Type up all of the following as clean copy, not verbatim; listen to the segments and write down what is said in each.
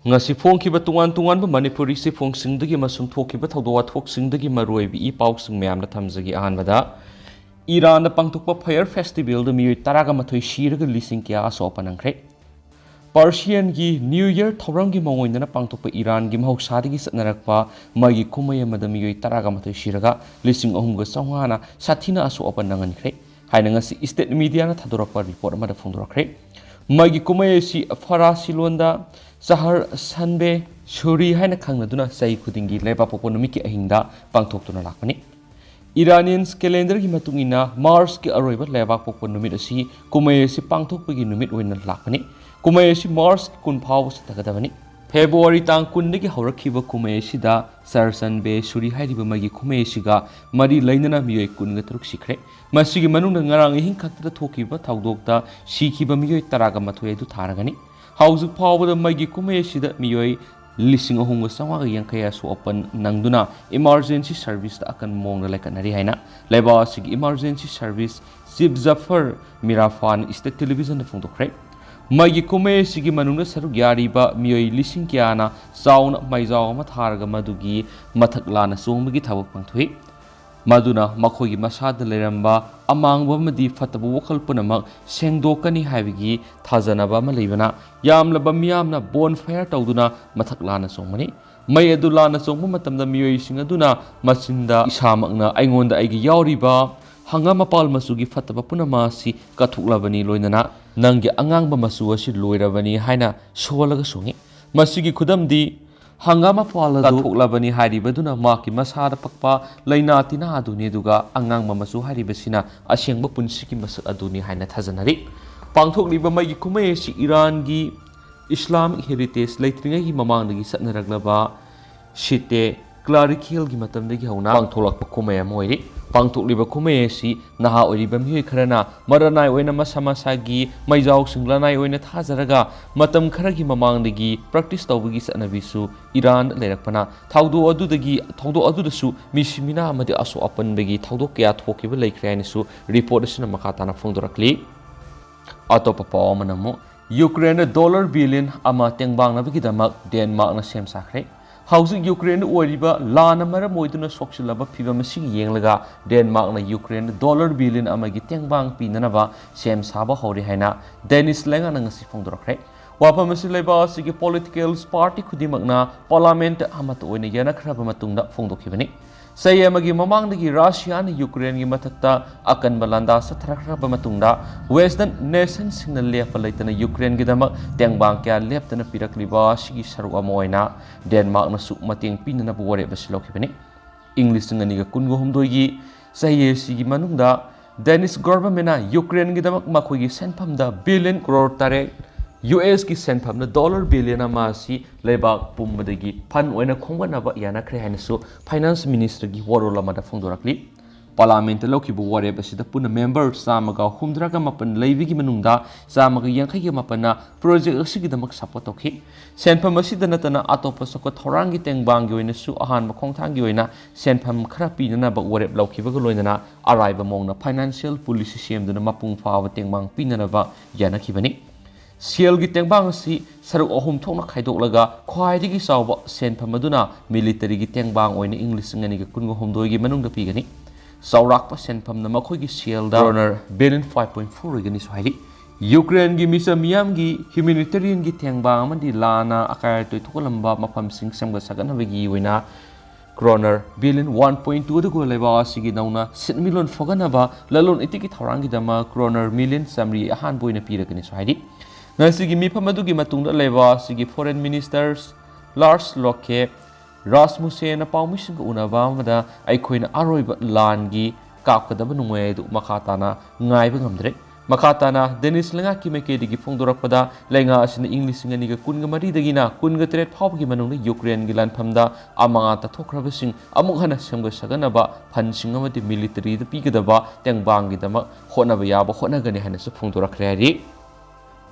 ngasi phongkiba tungan Manipuri sifongsingdagi masung thokiba thawdawa thoksingdagi maroibi I pausing mayamna thamjagi ahanbada Iran da pangthokpa Fire Festival da miyoi taraga mathoi shiraga lising kya asopa nangkhre Persian gi New Year thawramgi mawoindana pangthokpa Iran gi mahausadagi satnarakpa magi kumai amada miyoi taraga mathoi shiraga lising ahumga sawhana sathina asopa nangankhre haina ngasi state media na thadorakpa report amada phongdorakre magi kumai si Farasi londa Sahar Sanbe Shuri haina khangnaduna sai khudingi leba popo numiki ahingda pangthoktuna lakpani Iranians calendar gi matungina Mars ki aroiba leba popo numit asi kumai si pangthokpagi numit oina lakpani kumai si Mars kun phaw satagadabani February tang kundagi haurakhiba kumai sida Sahar Sanbe Shuri hairiba magi kumai siga mari lainana miyoi kunga taruk sikre masigi manungna ngarang ahing khaktada thokiba thawdokta sikhiba miyoi taraga mathoi edu tharagani Housing power the Magi Kumeshida Miyoi listing a hunga Sawaga Yankaya so open Nangduna emergency service the Akan Mong like Narihana Leba Sig emergency service Zib Zafar Mirafan is the television the Fundo Craig Magi Kume Sigi Manuna Sarugariba Miyoi listing Kiana Sound Maizao Matarga Madugi Mataklana Songmagi Tawapantui Maduna Makogi Masada Leramba amang Bamadi Fatabu Wokal Punamak Sengdokani Havigi Tazanaba Malivana Yamlaba Miamna bonfire Tauduna Mataklana Somani Mayadulana Somumatam the Miyoi Singaduna Masinda Isamakna Aingonda Igi Yauriba Hangama Palmasugi Fataba Punamasi Katuklabani Loinana Nangi Angangba Masuashi Loiravani Haina Sholaga Songi Masigi Kudamdi Hangama pala Katlabani Haribaduna Maki Masada Pakpa Laina Tina Aduni Duga Angang Mamasu Haribasina Ashang Bapunsiki Mas Aduni Haina Tazanari Pangtok Liba Magi Kumeshi Iran gi Islamic Heritage Laitringi Mamang Satnaraglaba Shite Clarikil Gimatam de Gihona Pangtolak Kumea Moiri Pangtok Liba Kumeshi Naha Oriba Mui Karana Maranai Wena Masamasagi Maizau Singlanai Wena Tazaraga Matam Karagi Mamang de Practice Tawigi Sanavisu Iran Lerakpana Taudo Adudasu Mishimina Madi Aso Open Begi Taudo Kia Tokiba Lake Ranisu Report Makatana Fondorakli Atopapa Manamo Ukraine dollar billion ama tengbang na bikidamak Denmark na sem sakre Housing Ukraine oriba lana mara moiduna soksilaba piba masig yenglaga Denmark na Ukraine dollar billion ama gi tengbang pinanaba sem saba hori haina Dennis lenga na ngasi phongdorakre wapa masi leba sigi political party khudimagna parliament amat oina yana khraba matungda phongdokhibani Sayamagi mamangdagi Russia na Ukraine gi mathakta akan balanda sa tharakraba matungda Western nations singna lepa laitana Ukraine gi damak tengbang kya leptana pirakliba sigi saru amoina Denmark na su mating pinana buware basilokhibani English ngani ga kungo humdoi gi saye sigi manungda Danish government na Ukraine gi damak makhoi gi senphamda billion crore tare US ki senpam na dollar billion ama si lebak pumbadagi fan oina khongbanaba yana khre hainasu finance minister gi worola mada phongdorakli parliament loki bu ware basida puna member samaga humdraga mapan leibigi manungda samaga yankhai gi mapana project asigi damak support tokhi senpam asida natana atopa soko thorangi tengbang gi oina su ahan makhongthang gi oina senpam khara pinana ba ware lokhiba ga loinana araiba mongna financial policy semduna mapung fawa tengbang pinana ba yana khibani Sial gi tengbang si saruk ahum thokna khaidok laga khwaidigi sawba senpham aduna military gi tengbang oina English ngani gi kungo homdoi gi manung da pigani sawrak pa senpham na makhoi gi sial da runner billion 5.4 gani sohaili Ukraine gi misa miyam gi humanitarian gi tengbang amadi lana akar toi thokolamba mafam sing samga sagana begi oina kroner billion 1.2 de go leba sigi nauna sit million foganaba lalon itiki thorangi dama kroner million samri ahan boina piragani sohaili Nasigi mipamadugi matungda leba sigi foreign ministers Lars Loke Rasmussen na paumising unaba mada aikoina aroiba langi kapkadaba nungwe du makatana ngaiba ngamdre makatana Dennis lenga kimeke digi phongdorakpada lenga asina English ngani ga kunga mari dagina kunga tret phawgi manungda Ukraine gi lanphamda amanga ta thokrabasing amuk hana semga saganaba phansing amati military da pigadaba tengbangi dama honaba yaba honagani hana su phongdorakre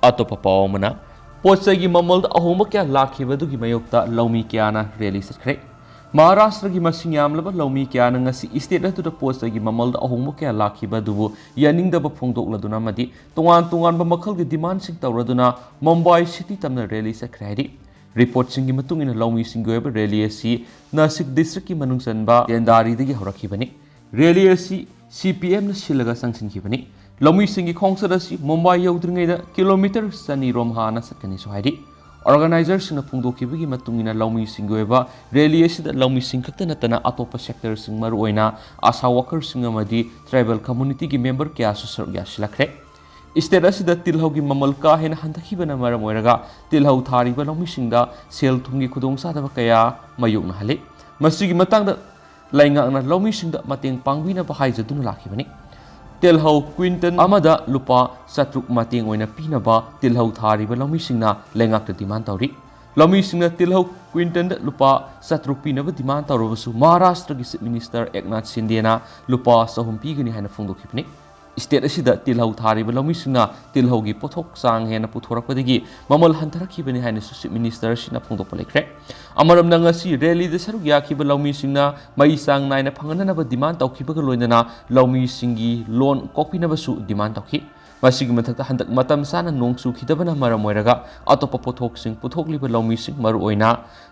Atopa Paumana, Potsagi Mamal Ahoma Kya Laki Vaduki Mayokta, Lomi Kiana, really secret. Maharashtra gi Masingam Laba Lomi Kiana ngasi state to the Potsagi Mamal Ahoma Kya Laki Badubu, Yaning the Pongdok Laduna Madi, Tungan ba Makal gi demand sing Tauraduna, Mumbai City Tamna really secret. रिपोर्टसिंगी मतुंगिना लौमीसिंगी ओइबा rally असि Nashik district की मनुंग चनबा तेंदारीदगी हौरखिबनी rally असि CPM ना सिलगा संगसिनखिबनी लौमीसिंगी खोंगसद असि Mumbai यौद्रिङैदा kilometre 200 रोम हाना सकनी सो हाइदि ऑर्गेनाइजर्सना फोंदोखिबगी मतुंगिना लौमीसिंगी ओइबा रैली असिदा लौमीसिंग खक्ता नतना अतोपा सेक्टरसिंग मरु ओइना आशा वर्करसिंग अमदि ट्राइबल कम्युनिटी की मेंबर क्यासु सरुक यासिलखरे स्टेट असिदा तिलहौगी ममल का हेना हंथखिबना मरम ओइरगा तिलहौ थारिबा लौमीसिंगदा सेल थुंगी खुदोंग सादबा कया मायोगना हले मसिगी मतंगदा लाइंगांगना लौमीसिंगदा मतेंग पांगबिना हाइजदुना लाखिबनी तिलहौ क्विंटन अमदा लुपा 7 मतेंग ओइना पिनबा तिलहौ थारिबा लौमीसिंगना लेंगाकता डिमांड तौरी लौमीसिंगना तिलहौ क्विंटन लुपा 7 पिनबा डिमांड तौरबसु महाराष्ट्र की चीफ मिनिस्टर एकनाथ शिंदेना लुपा 3 पिगनी हाइना फोंदोखिबनी स्टेट असिदा तिलहौ थारिबा लौमीसिंगना तिलहौगी पोथोक चांग हेना पुथोरकपदगी ममल हंथरखिबनी हाइना चीफ मिनिस्टर सिना फोंदोकपा लेख्रे अमरमना ngasi रैली द सरु याखिबा लौमीसिंगना मई चांग नाइना फंगननबा डिमांड तौखिबगा लोइनना लौमीसिंगी लोन कोकपिनबसु डिमांड तौखि मसिगी मथक्ता हंदक मतम साना नोंग सुखिदबना मरम ओइरगा अतोपा पोथोकसिंग पुथोकलिबा लौमीसिंग मरु ओइना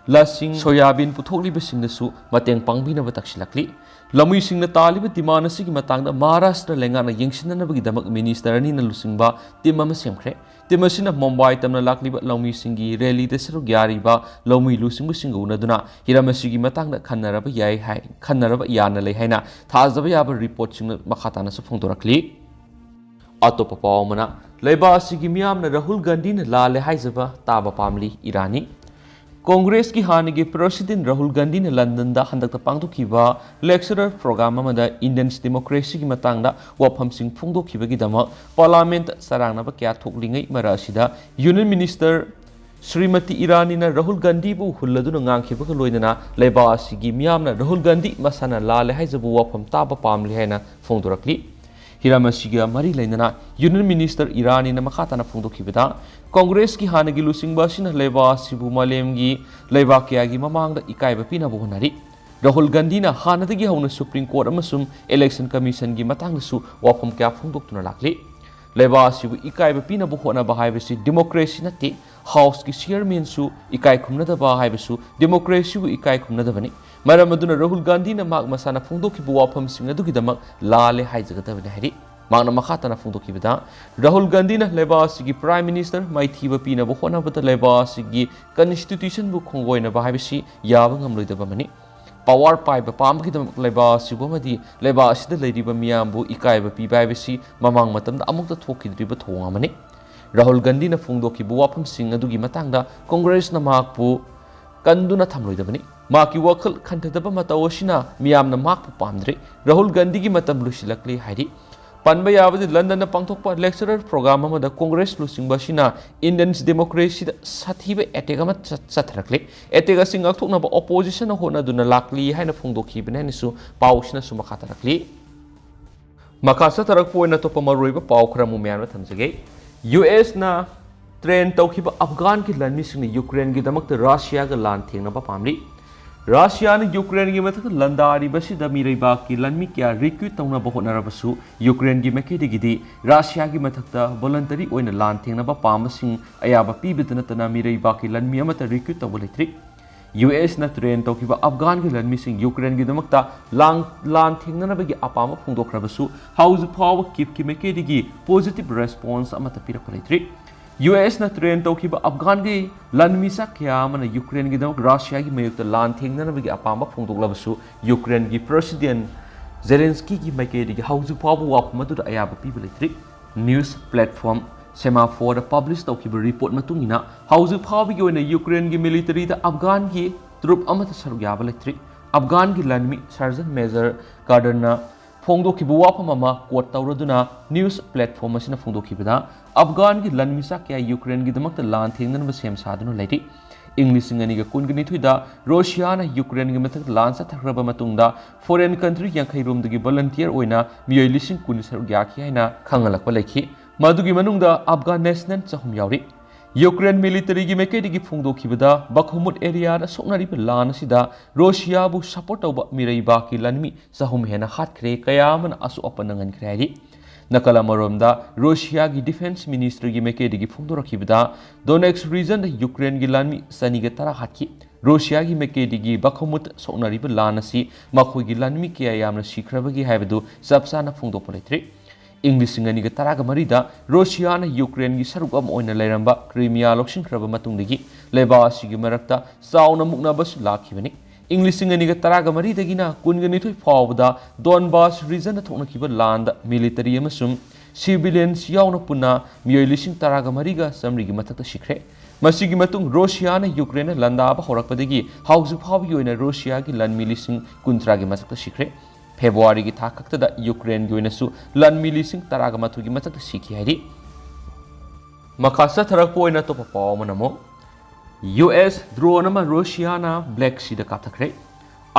लसिंग सोयाबीन पुथोकलिबसिंगदसु mateंग पांगबिनबा तक्सिलक्ली लौमीसिंगना तालिबा डिमांड असिगी मतंगदा महाराष्ट्र लेंगाना यंगसिननबगिदमक मिनिस्टर अनिना लुसिंगबा टीम अमा सेमख्रे टीम असिना मुंबई तमना लाक्लिबा लौमीसिंगी रैली द सरु यारिबा लौमी लुसिंगबसिंग उनदुना हिराम असिगी मतंगदा खन्नरबा याय हाय खन्नरबा याना लै हाइना थाजबा याबा रिपोर्टसिंग मखातानासु फोंदोरखली अतोपा पावमना लेबा असिगी मियामना राहुल गांधी ने लाले हाइजबा ताबा पामली ईरानी कांग्रेस की हानिगे प्रेसिडेंट राहुल गांधी ने लंदन दा हंदकता पांगदोखिबा लेक्चरर प्रोग्राम अमदा इंडियन डेमोक्रेसी की मतंगदा वाफमसिंग फोंदोखिबगिदमक पार्लियामेंट सरांगनबा क्या थोकलिङै मरासिदा यूनियन मिनिस्टर श्रीमती ईरानी ने राहुल गांधी बु हुल्लदुना ngankhibga loinana लेबा असिगी मियामना राहुल गांधी मसाना लाले हाइजबु वाफम ताबा पामली हैना फोंदोरकली हिरामसिगा मरी लेना यूनियन मिनिस्टर ईरानी मखाताना फोंदोखिबदा कांग्रेस की हानगी लुसिंगबासिना लेबा सिबु मालेमगी लेबा क्यागी ममांगदा इकाइबा पिनाबो होनारी राहुल गांधी हानदगी हौना सुप्रीम कोर्ट अमसुम इलेक्शन कमीशन की मतंगसु वाफम क्या फोंदोक्तुना लाक्ली लेबा सिबु इकाइबा पिनाबो होनाबा हाइबसि डेमोक्रेसी नते हाउस की चेयरमैन सु इकाइ खुमनदबा हाइबसु डेमोक्रेसी बु इकाइ खुमनदबनी मरम अदुना राहुल गांधी माग मसाना फोंदोखिबु वाफमसिंग अदुगिदमक लाले हाइजगदबने हाइरि मागना मखाताना फोंदोखिबदा राहुल गांधी लेबासिगी प्राइम मिनिस्टर माइथीबा पिनबो होनबदा लेबासिगी कॉन्स्टिट्यूशन बु खोंगोइनबा हाइबसि याबा ngamloidabamani पावर पाइबा पामगिदमक लेबासिबोमदि लेबासिदा लेरिबा मियामबु इकाइबा पिबा हाइबसि ममांग मतमदा अमुक्ता थोकिद्रिबा थोंगामनि राहुल गांधी फोंदोखिबु वाफमसिंग अदुगी मतंगदा कांग्रेस माकपु कंदुना थमलोइदबनि माकी वखल खंथदबा मतवसिना मियामना माकपु पामद्रे राहुल गांधी की मतम लुसिलक्ली हाइरि पनबा याबदि लंदन पांथोकपा लेक्चरर प्रोग्राम अमदा कांग्रेस लुसिंगबासिना इंडियन डेमोक्रेसी साथीबा एटेक अमा चथरक्ले एटेक सिंग अक्थोकनबा ऑपोजिशन होनदुना लाक्ली हाइना फोंदोखिबनेनिसु पाउसिना सुमखातरक्ली मखासा तरक पोइना तोपा मरोइबा पाउ खरा मुम्याना थमजगे यूएस ना ट्रेन तौखिबा अफगान की लन्मीसिंग यूक्रेन की दमक रशिया का लान थेंगनबा पामली रशिया ने यूक्रेन की मथक लंदारिबसिदा मिरैबा की लन्मी क्या रिक्रूट तौनबा होनरबसु यूक्रेन की मकेदिगिदि रशिया की मथकता वॉलंटरी ओइना लान थेंगनबा पामसिंग अयाबा पीबदनतना मिरैबा की लन्मी अमता रिक्रूट तौबा लेत्रि यूएस ना ट्रेन तौखिबा अफगान की लन्मीसिंग यूक्रेन की दमकता लान थेंगनबगी अपामा फोंदोखरबसु हाउस फाव किप की मकेदिगी पॉजिटिव रेस्पॉन्स अमता पिरक लेत्रि यूएस ना ट्रेन तौखिबा अफगान की लन्मीसा क्या मन यूक्रेन की दमक रशिया की मयुक्त लान थेंगनबगी अपामा फोंदोखलबसु यूक्रेन की प्रेसिडेंट जेलेंस्की की मकेदिगी हाउस फाव वाफमदुदा अयाबा पीबा लेत्रि न्यूज प्लेटफॉर्म सेमाफोर पब्लिश तौखिबा रिपोर्ट मतुंगिना हाउस फावगी ओइना यूक्रेन की मिलिटरी दा अफगान की ट्रुप अमता सरुक याबा लेत्रि अफगान की लन्मी सर्जन मेजर कार्डरना फोंदोखिबा वाफम अमा कोट तौरदुना न्यूज प्लेटफॉर्म असिना फोंदोखिबदा अफगान की लन्मीसा क्या यूक्रेन की दमकता लान थेंगनबा सेम सादुना लेति इंग्लिश अनिगा कुनगनिथुदा रशिया ना यूक्रेन की मथक लान सथखरबा मतुंगदा फॉरेन कंट्री यांखैरोमदगी वॉलंटियर ओइना मियोइ लिसिंग कुनि सरुक याखि हाइना खंगलकपा लेखि मदुगी मनुंगदा अफगान नेशनल चहुम यावरि यूक्रेन मिलिटरी की मेकेदिगी फोंदोखिबदा बखमुट एरिया सोकनारिबा लान असिदा रशियाबु सपोर्ट तौबा मिरैबा की लन्मी चहुम हेना हातख्रे कयामन असु अपनंगनख्रे हाइरि Nakala maromda Russia gi defense ministry gi meke digi phongdorakibada Donetsk region da Ukraine gi lanmi saniga tara hatki Russia gi meke digi Bakhmut sonariba lanasi makhoi gi lanmi kya yamna sikrabagi haibadu sabsana phongdopoletri English ngani ga taraga marida Russia na Ukraine gi sarugam oina leiramba Crimea lokshinkraba matungdagi lebasi gi marakta sauna muknabas lakhibani English ngani ga taraga maridagina kungani thoi fawda Donbas region da thoknakiba land military amasum civilians yauna punna miyoi lising taraga mariga samrigi matakta sikre masigi matung Russia na Ukraine landaba horakpadagi hauju phawi oina Russia gi lanmi lising kuntra gi matakta sikre February gi tha khaktada Ukraine gi oinasu lanmi lising taraga mathugi matakta sikhi haidi makasa tharak poina to papaw manamo US drone ama Russia na Black Sea da kapthakre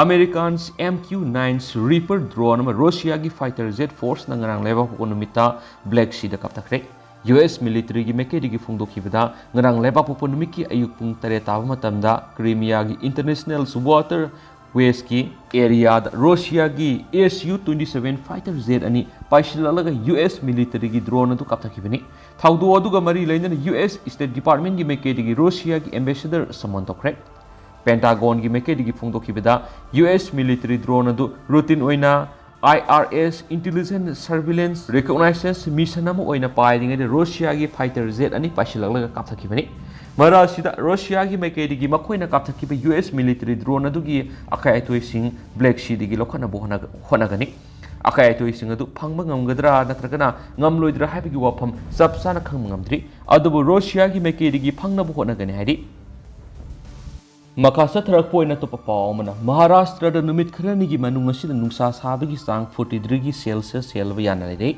Americans MQ-9 Reaper drone ama Russia gi fighter jet force na ngarang leba pokonumita Black Sea da kapthakre US military gi mekedi gi phungdokhibada ngarang leba pokonumiki ayuk pung tare taba matamda Crimea gi international water ways ki area da Russia gi Su-27 fighter jet ani paishilalaga US military gi drone adu kapthakibani thaudo aduga mari lainana US State Department gi mekedi gi Russia gi ambassador samon tokre Pentagon gi mekedi gi phungdokhibada US military drone adu routine oina IRS intelligence surveillance reconnaissance mission ama oina paidinga de Russia gi fighter jet ani paishilalaga kapthakibani Mara sida Russia gi mekedi gi makoina kapthakiba US military drone adugi akai atoi sing Black Sea digi lokhana bohana honagani akai atoi sing adu phangba ngamgadra natragana ngamloidra haibigi wafam sapsana khangma ngamdri adubu Russia gi mekedi gi phangna bohonagani haidi Makasa tharak poina to papawmana Maharashtra da numit kharani gi manung asida nungsa sabagi sang 43 gi Celsius selva yana lei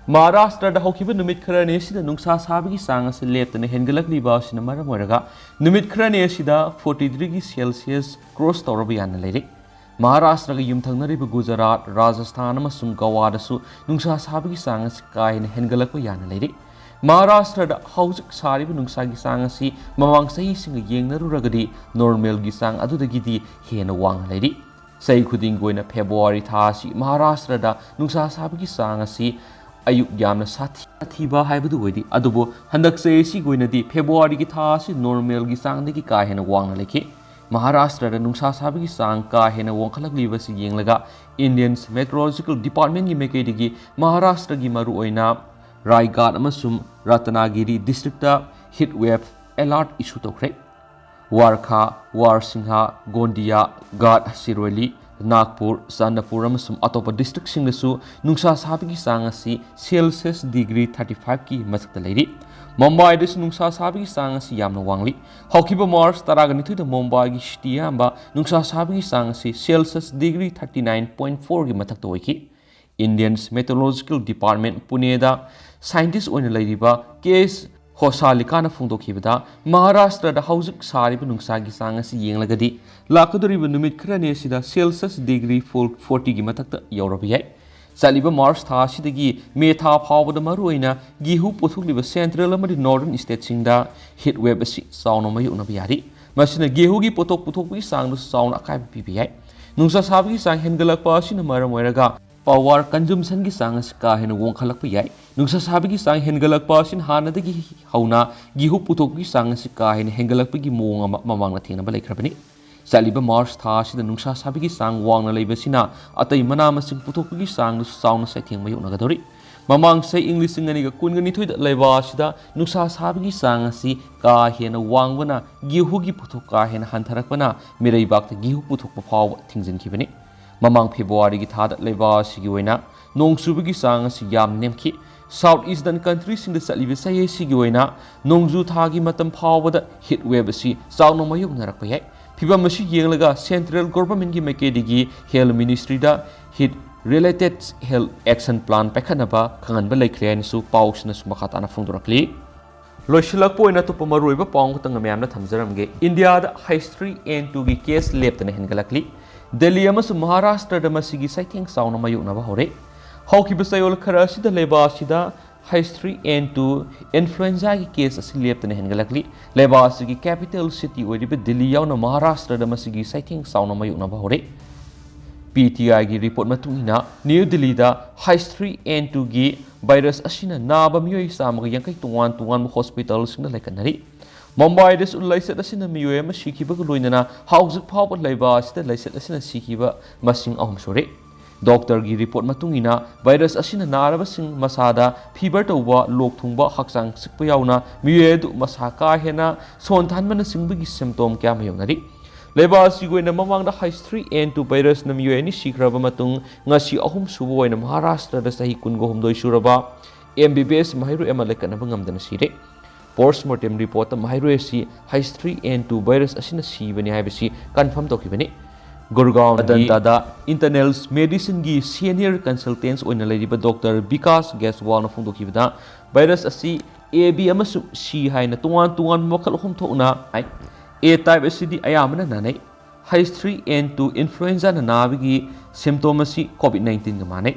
Maharashtra da hokiba numit kharani sida nungsa sabagi sang ase leptane hengalakliba sina maram oiraga numit kharani sida 43 gi Celsius cross tawraba yana lei Maharashtra ga yumthangnariba Gujarat Rajasthan amasung Goa dasu nungsa sabagi sang ase kaina hengalakba yana lei Maharashtra da haujik sariba nungsa gi sang ase mamang sahi singa yengnaruragadi normal gi sang adudagidi hena wang lei sai khuding goina February tha si Maharashtra da nungsa sabagi sang ase ayuk yamna sathiba haibadu oidi adubo handak se si goinadi February gi tha si normal gi sang degi ka hena wangna lekhi Maharashtra da nungsa sabagi sang ka hena wangkhalak liba si yenglaga Indian Meteorological Department gi meke degi Maharashtra gi maru oina Raigad amasum Ratnagiri district da heat wave alert issue tokre Warkha Warsingha Gondia Gad Siroli Nagpur, Sandapur amasum atopa district singdasu nungsa sabigi sang asi Celsius degree 35 ki mathakta leiri Mumbai dasu nungsa sabigi sang asi yamna wangli hokiba March taraga nithui da Mumbai gi city amba nungsa sabigi sang asi Celsius degree 39.4 ki mathakta oiki Indians Meteorological Department Pune da scientist oina leiriba case Hosalikana phungdokhibada Maharashtra da haujik sariba nungsa gi sang asi yenglagadi lakadoriba numit khrani sida Celsius degree 40 gi mathakta yaurabi yai saliba March tha sidagi me tha phawbada maruina gihu pothukliba central amadi northern state singda heat wave asi sauna mayuna biyari masina gihu gi potok puthokbi sangdu sauna akai pibi yai nungsa sabi sang hengalakpa asina maram oiraga power consumption gi sang ka hena wongkhalakpa yai nungsa sabi gi sang hengalakpa asin hanadagi hauna gihu puthokbi sang ka hena hengalakpa gi mong mamangna thena ba laikhrabani saliba March tha sida nungsa sabi gi sang wangna leibasina atai mana masing puthokbi gi sang nu sauna saitheng mayuna gadori mamang sai English ngani ga kun ngani thoida leiba sida nungsa sabi gi sang asi ka hena wangbana gihu gi puthok ka hena hantharakpana mirei bakta gihu puthokpa phaw thingjin khibani Mamang February gi thada leiba sigi oina nong subigi sang asi yam nemki South Eastern countries in the salibi say sigi oina nongju thagi matam phawbada heat wave asi sauna mayuk narakpa yai phiba masi yenglaga central government gi mekedigi health ministry da heat related health action plan pakhanaba khanganba laikhrean su pausna su makhatana phungdorakli loisilak poina to pamaroiba pawng tanga myamna thamjaramge India da history N2 gi case leptana hengalakli Delhi amasung Maharashtra da masigi saitheng sauna mayukna ba hore haukiba sayol khara sida leba sida history N2 influenza gi case asi leptana hengalakli leba sigi capital city oidiba Delhi yauna Maharashtra da masigi saitheng sauna mayukna ba hore PTI की report मतुंगिना new Delhi दा H3N2 की virus असिना नाबा मियोई सामग यंकै तुंगान hospital सिंगना लेकनरी Mumbai दस lysate असिना मियोई अमा सिखिबग लोइनना हाउजिक फाव लैबा असिदा lysate असिना सिखिबा मसिंग अहम सोरे डॉक्टर की रिपोर्ट मतुंगिना वायरस असिना नारबसिंग मसादा फीवर तौबा लोक थुंबा हक्चांग सिकप याउना मियोई दु मसा का हेना सोनथानमना सिंबगी सिम्टोम क्या मयोंगरी लेबासी गोइना ममांगदा H3N2 वायरस न मियोई नि सिख्रबा मतुंग ngasi ahum subo oina Maharashtra da sahi kungo humdoi suraba MBBS mahiru ema lekanaba ngamdana sire postmortem report mahiru si H3N2 virus asina sibani haibasi confirm tokibani Gurgaon Adanta internal medicine gi senior consultants oina leriba Dr. Vikas Geswal na phongdokibada virus asi AB amasu C haina tuan mokal hum thokna ai A type sidi ayamana nanai H3N2 influenza na nabigi symptom asi COVID-19 ga manai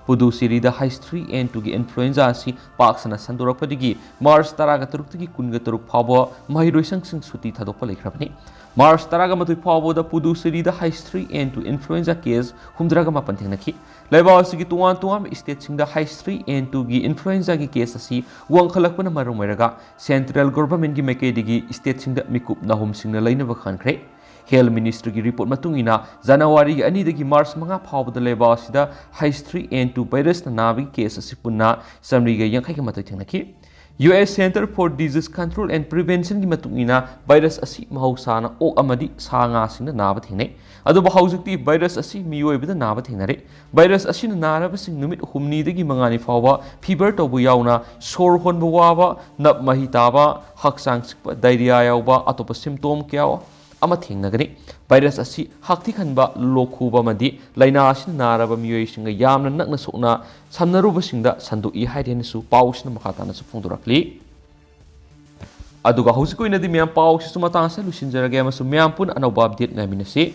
Puducherry da H3N2 gi influenza asi paksana sandorakpadigi March 13 gi 13 phabo mahiroisang sing suti thadokpa leikhrabani March 13 phabo da Puducherry da H3N2 influenza case humdraga mapan thengnaki lebaasi gi tuan state sing da H3N2 gi influenza gi case asi wangkhalakpana marumairaga central government gi makedigi state sing da mikup nahum sing na lainaba khankhre Health Ministry की report मतुंगिना जनवरी अनि दगी मार्च मंगा फावद लेबासिदा H3N2 virus Nabi case असि पुन्ना summary गे यंखै के मथै थेंगनखि US Center for Disease Control and Prevention की मतुंगिना virus असि महौसाना ओ अमदि सांगा सिंग नाब थेंगनै अदुब हौजक्ति virus असि मियोइबदा नाब थेंगनरे virus असि नारब सिंग नुमित हुमनी दगी मंगानि फावा फीवर तोबु याउना सोर होनबु वाबा नब महि ताबा हक्सांग सिकपा डायरिया याउबा अतोप सिम्टोम क्या ama thengnagani virus asi hakthi khanba lokhuba madi laina asin naraba miyoi singa yamna nakna sokna samnaruba singda sandu I haiden su pausna makhatana su phongdorakli aduga hosikoina di myam paus su matang sa lusinjarage ama su myam pun anoba update ngaminasi